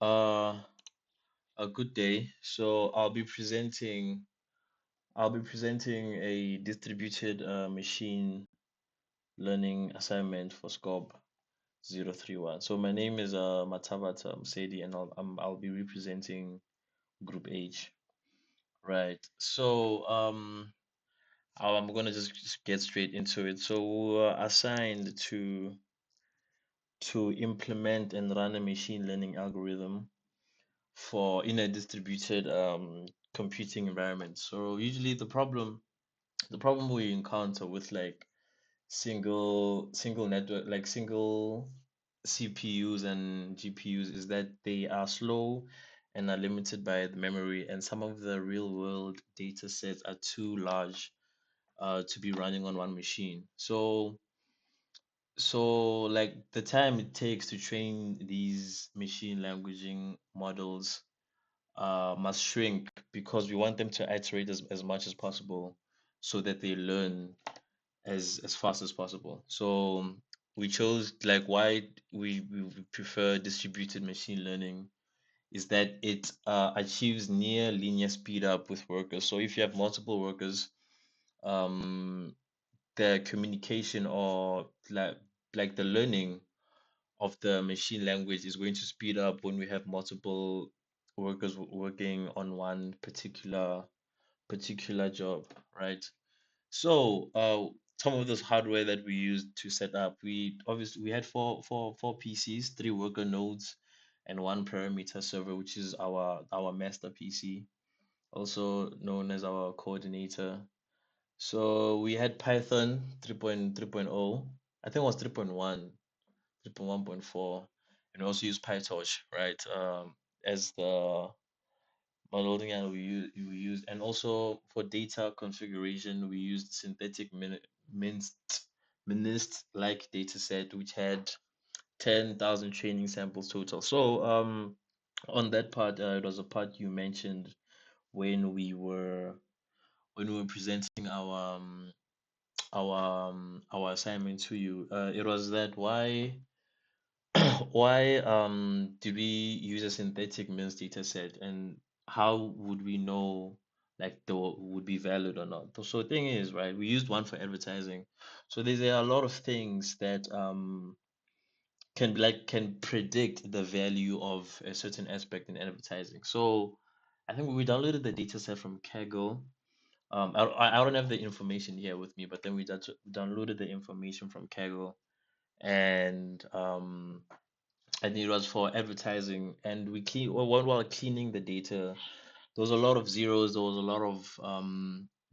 Uh, a good day. So I'll be presenting a distributed machine learning assignment for SCOB031. So my name is Matabata Msedi, and I'll be representing Group H. Right. So I'm gonna just get straight into it. So we were assigned to implement and run a machine learning algorithm for in a distributed computing environment. So usually the problem we encounter with like single network, like single CPUs and GPUs, is that they are slow and are limited by the memory, and some of the real world data sets are too large to be running on one machine. So like the time it takes to train these machine languaging models must shrink because we want them to iterate as much as possible so that they learn as fast as possible. So we chose like why we prefer distributed machine learning is that it achieves near linear speed up with workers. So if you have multiple workers, um, the communication or like the learning of the machine language is going to speed up when we have multiple workers working on one particular job, right? So, some of this hardware that we used to set up, we had four PCs, three worker nodes, and one parameter server, which is our master PC, also known as our coordinator. So we had Python 3.3.0, I think it was 3.1, 3.1.4, and we also use PyTorch, right? As the modeling, and we used, and also for data configuration we used synthetic minist like data set, which had 10,000 training samples total. So on that part, it was a part you mentioned when we were presenting our assignment to you. It was that why did we use a synthetic means data set, and how would we know like they would be valid or not? So thing is, right, we used one for advertising. So there are a lot of things that can predict the value of a certain aspect in advertising. So I think we downloaded the data set from Kaggle. I don't have the information here with me, but then we downloaded the information from Kaggle, and it was for advertising, and we clean while cleaning the data, there was a lot of zeros, there was a lot of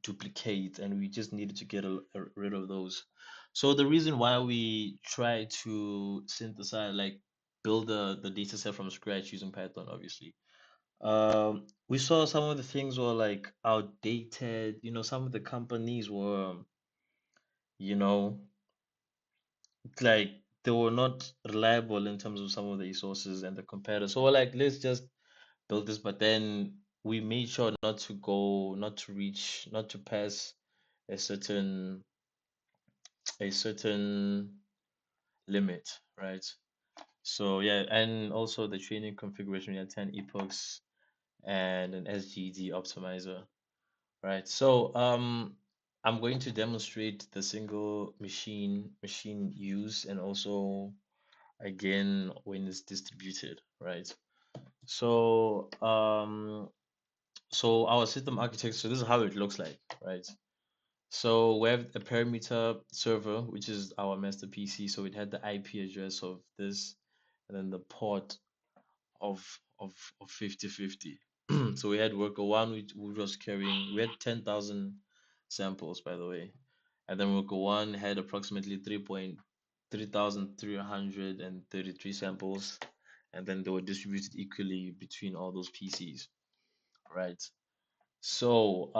duplicates, and we just needed to get rid of those. So the reason why we try to synthesize, like build the data set from scratch using Python, obviously, we saw some of the things were like outdated. Some of the companies were, you know like they were not reliable in terms of some of the resources and the competitors. So we're like, let's just build this, but then we made sure not to reach, not to pass a certain limit, right? So yeah, and also the training configuration, we had 10 epochs and an SGD optimizer, right? So I'm going to demonstrate the single machine use, and also again when it's distributed, right? So our system architecture, so this is how it looks like, right? So we have a parameter server, which is our master PC. So it had the IP address of this, and then the port of 5050. So we had worker one, which was carrying, we had 10,000 samples, by the way. And then worker one had approximately 3,333 samples, and then they were distributed equally between all those PCs, right? So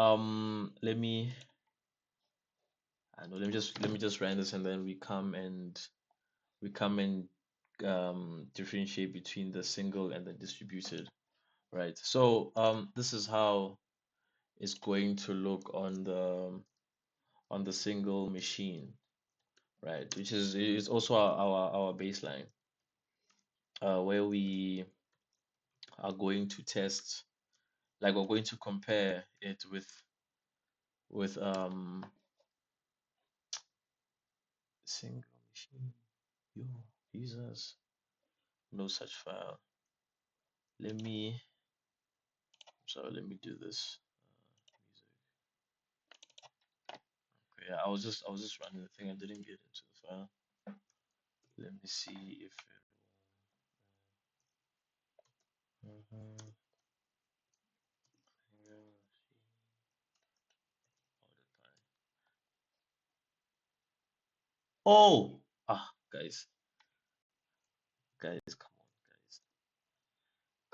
let me just run this, and then we come and differentiate between the single and the distributed, right? So this is how it's going to look on the single machine, right? Which is also our baseline, where we are going to test, like we're going to compare it with single machine. Yo, Jesus, no such file. Let me, sorry, let me do this. Music. Okay, yeah, I was just running the thing. I didn't get into the file. Let me see if it will. Oh, guys, guys,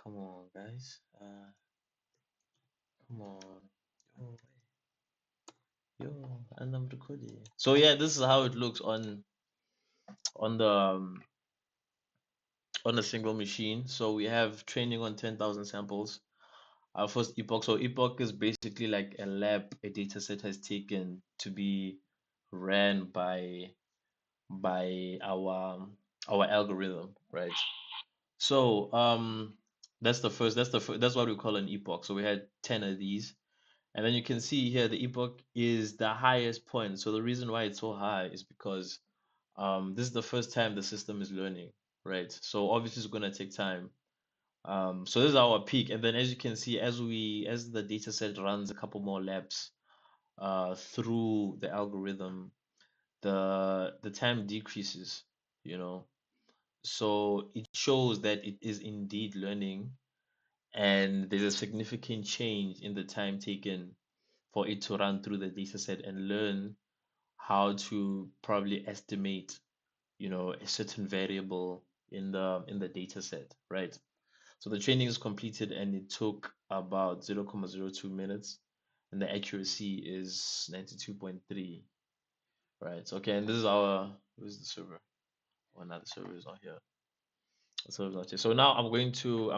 come on, guys, come on, yo, yo, and I'm recording. So yeah, this is how it looks on the on a single machine. So we have training on 10,000 samples. Our first epoch. So epoch is basically like a lab a data set has taken to be ran by our algorithm, right? So that's what we call an epoch. So we had 10 of these. And then you can see here the epoch is the highest point. So the reason why it's so high is because this is the first time the system is learning, right? So obviously it's gonna take time. So this is our peak, and then as you can see, as the data set runs a couple more laps through the algorithm, the time decreases, you know. So it shows that it is indeed learning, and there's a significant change in the time taken for it to run through the data set and learn how to probably estimate, a certain variable in the data set, right? So the training is completed and it took about 0.02 minutes, and the accuracy is 92.3, right? So, okay, and where's the server? Oh, now the server is not here. The server is not here. So now I'm going to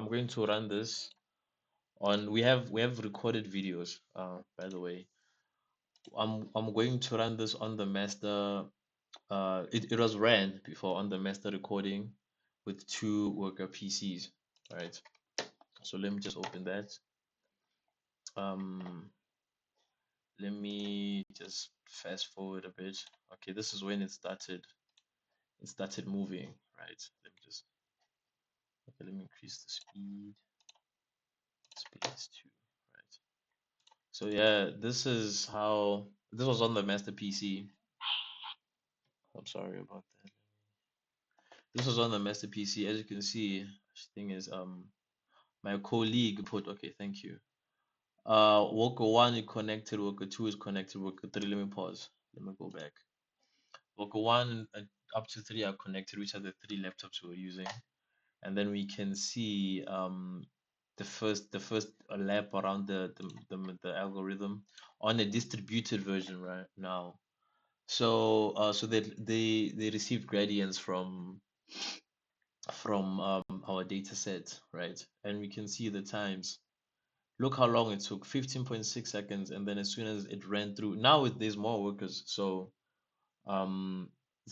run this on. We have recorded videos. By the way, I'm going to run this on the master. It was ran before on the master recording with two worker PCs, right? So let me just open that. Um, Let me just fast forward a bit. Okay, this is when it started. It started moving, right? Let me increase the speed. Speed is two, right? So yeah, this was on the master PC. I'm sorry about that. This was on the master PC. As you can see, thing is my colleague put, okay, thank you. Worker one is connected, worker two is connected, worker three. Let me pause. Let me go back. Worker one up to three are connected, which are the three laptops we're using. And then we can see the first lap around the algorithm on a distributed version right now. So they received gradients from our data set, right? And we can see the times. Look how long it took, 15.6 seconds, and then as soon as it ran through, now there's more workers, so um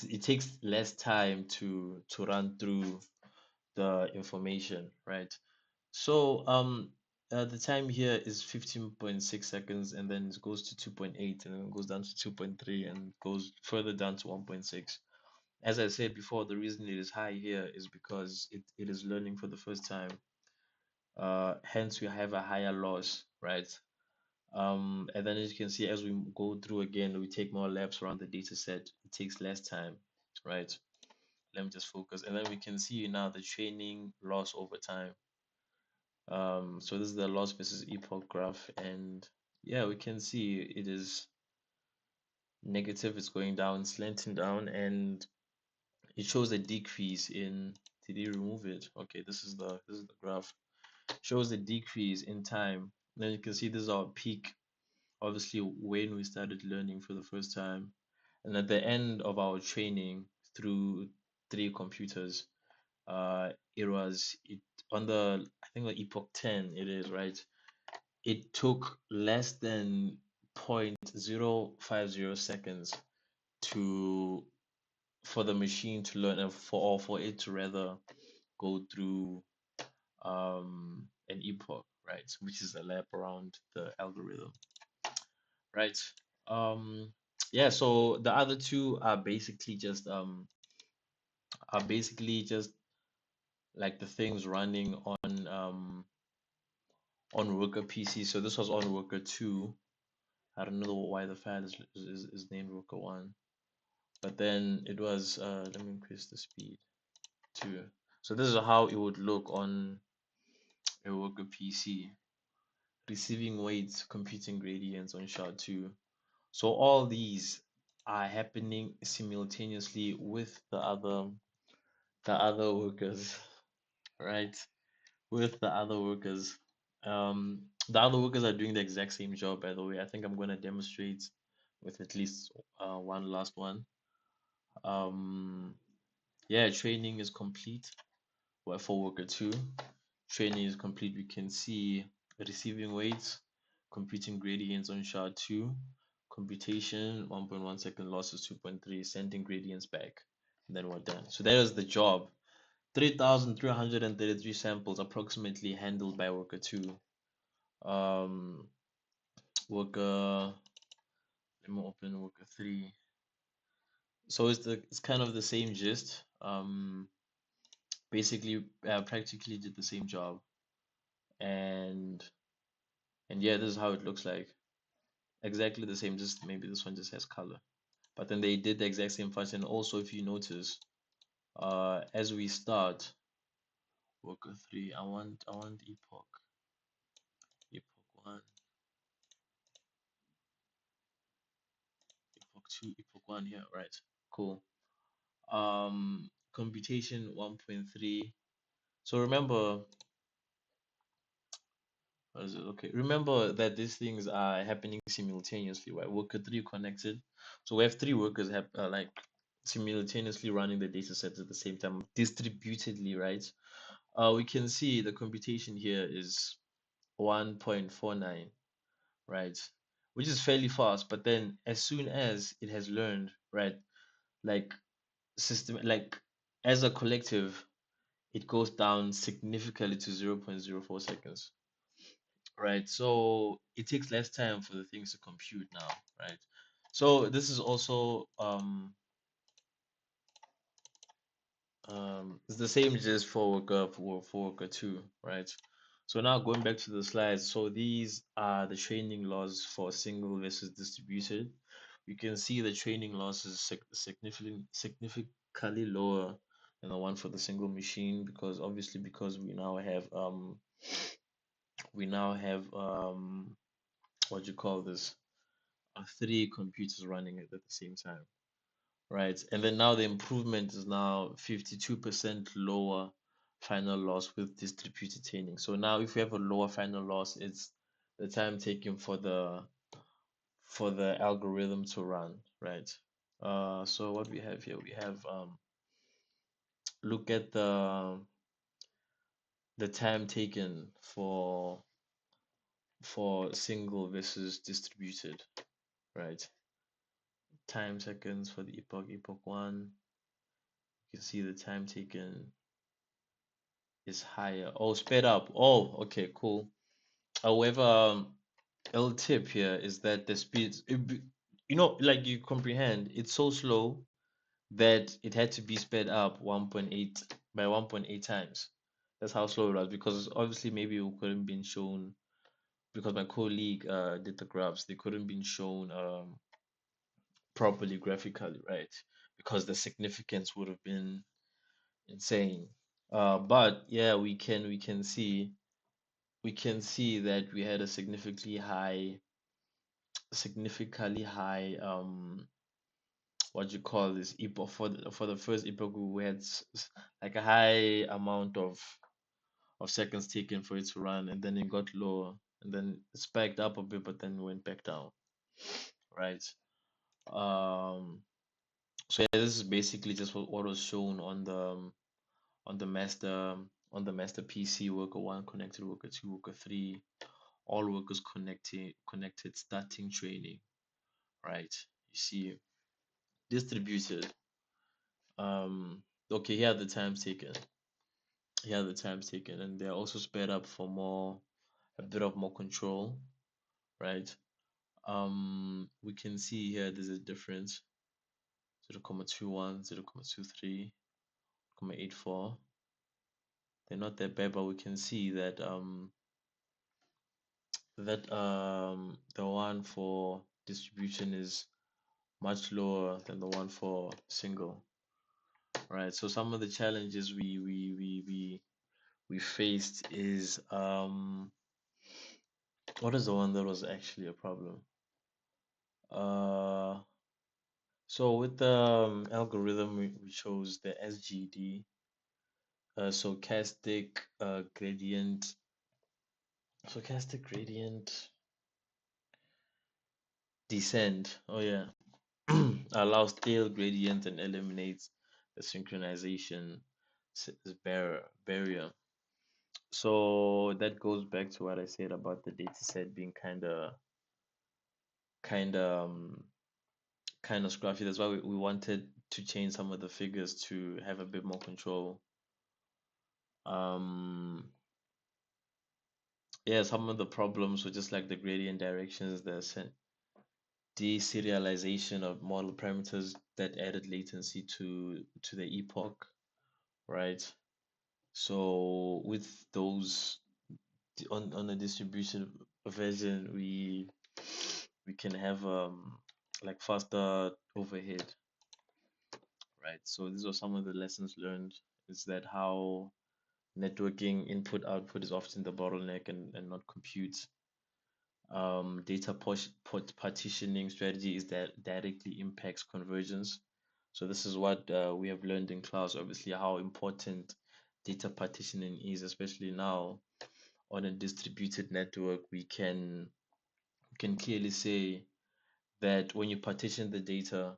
it takes less time to run through the information, right? So the time here is 15.6 seconds, and then it goes to 2.8, and then it goes down to 2.3, and goes further down to 1.6. As I said before, the reason it is high here is because it is learning for the first time. Hence we have a higher loss, right? And then as you can see, as we go through again, we take more laps around the data set. It takes less time, right? Let me just focus, and then we can see now the training loss over time. So this is the loss versus epoch graph, and yeah, we can see it is negative. It's going down, slanting down, and it shows a decrease in. Did he remove it? Okay, this is the graph. Shows a decrease in time. Then you can see this is our peak, obviously when we started learning for the first time, and at the end of our training through three computers, it was it on the I think the epoch 10 it is, right? It took less than 0.050 seconds to for the machine to learn and for it to rather go through an epoch, right? Which is a lap around the algorithm, right? Um, yeah, so the other two are basically just like the things running on worker PC. So this was on worker 2. I don't know why the file is named worker 1, but then it was let me increase the speed to. So this is how it would look on a worker PC. Receiving weights, computing gradients on SHA-2. So all these are happening simultaneously with the other workers, right? With the other workers. The other workers are doing the exact same job, by the way. I think I'm going to demonstrate with at least one last one. Um, yeah, training is complete. Well, for worker 2, training is complete. We can see receiving weights, computing gradients on SHA-2, computation 1.1 second, losses 2.3, sending gradients back, and then we're done. So that is the job. 3,333 samples approximately handled by worker 2. Um, worker, let me open worker 3. So it's kind of the same gist. Basically, practically did the same job, and yeah, this is how it looks like. Exactly the same, just maybe this one just has color. But then they did the exact same function. Also, if you notice, as we start worker 3, I want epoch 1, epoch 2, epoch 1 here, right? Cool. Computation 1.3. So remember, what is it? Okay, remember that these things are happening simultaneously, right? Worker 3 connected. So we have three workers like simultaneously running the data sets at the same time, distributedly, right? We can see the computation here is 1.49, right? Which is fairly fast, but then as soon as it has learned, right, like like as a collective, it goes down significantly to 0.04 seconds, right? So it takes less time for the things to compute now, right? So this is also it's the same just for worker 2, right? So now going back to the slides, so these are the training loss for single versus distributed. You can see the training loss is significantly lower than the one for the single machine, because obviously because we now have what do you call this, three computers running it at the same time, right? And then now the improvement is now 52% lower final loss with distributed training. So now if we have a lower final loss, it's the time taken for the algorithm to run, right? So what we have here, we have look at the time taken for single versus distributed, right? Time seconds for the epoch 1. You can see the time taken is higher. Oh, sped up. Oh, okay, cool. However, L tip here is that the speed, like you comprehend, it's so slow that it had to be sped up 1.8 by 1.8 times. That's how slow it was, because obviously maybe it couldn't been shown, because my colleague did the graphs. They couldn't been shown properly graphically, right? Because the significance would have been insane. But yeah, we can see that we had a significantly high what you call this epoch. For the first epoch, we had like a high amount of seconds taken for it to run, and then it got lower, and then it spiked up a bit, but then went back down, right? um so yeah, this is basically just what was shown on the master on the master PC. Worker 1 connected, worker 2, worker 3, all workers connected, starting training, right? You see distributed. Okay, here are the times taken. Yeah, the time's taken, and they're also sped up for more, a bit of more control, right? We can see here there's a difference: 0.21, 0.23, 0.84. They're not that bad, but we can see that the one for distribution is much lower than the one for single, right? So some of the challenges we faced is what is the one that was actually a problem? Uh, so with the algorithm, we chose the SGD, stochastic gradient, stochastic gradient descent. Oh yeah, allows tail gradient and eliminates the synchronization barrier. So that goes back to what I said about the data set being kind of kind of scruffy. That's why we wanted to change some of the figures to have a bit more control. Um, yeah, some of the problems were just like the gradient directions, the deserialization of model parameters that added latency to the epoch, right? So with those on the distribution version, we can have like faster overhead, right? So these are some of the lessons learned. Is that how networking input output is often the bottleneck and not compute. Data partitioning strategy is that directly impacts conversions. So this is what we have learned in class, obviously, how important data partitioning is, especially now on a distributed network. We can clearly say that when you partition the data,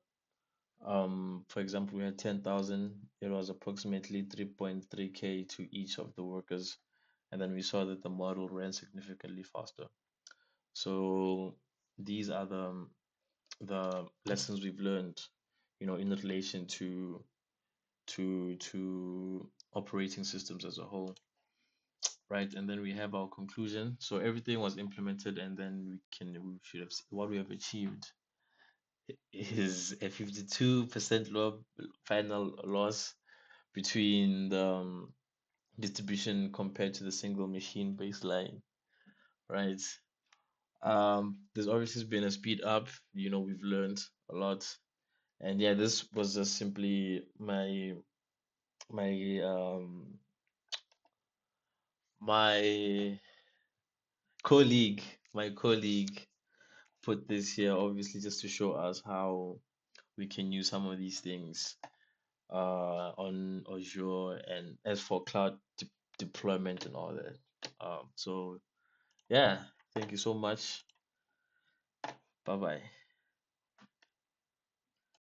for example, we had 10,000, it was approximately 3.3K to each of the workers, and then we saw that the model ran significantly faster. So these are the lessons we've learned, in relation to operating systems as a whole, right? And then we have our conclusion. So everything was implemented, and then we should have what we have achieved is a 52% final loss between the distribution compared to the single machine baseline, right? There's obviously been a speed up. We've learned a lot, and yeah, this was just simply my my colleague, my colleague put this here, obviously just to show us how we can use some of these things on Azure and as for cloud deployment and all that. So yeah, thank you so much. Bye bye.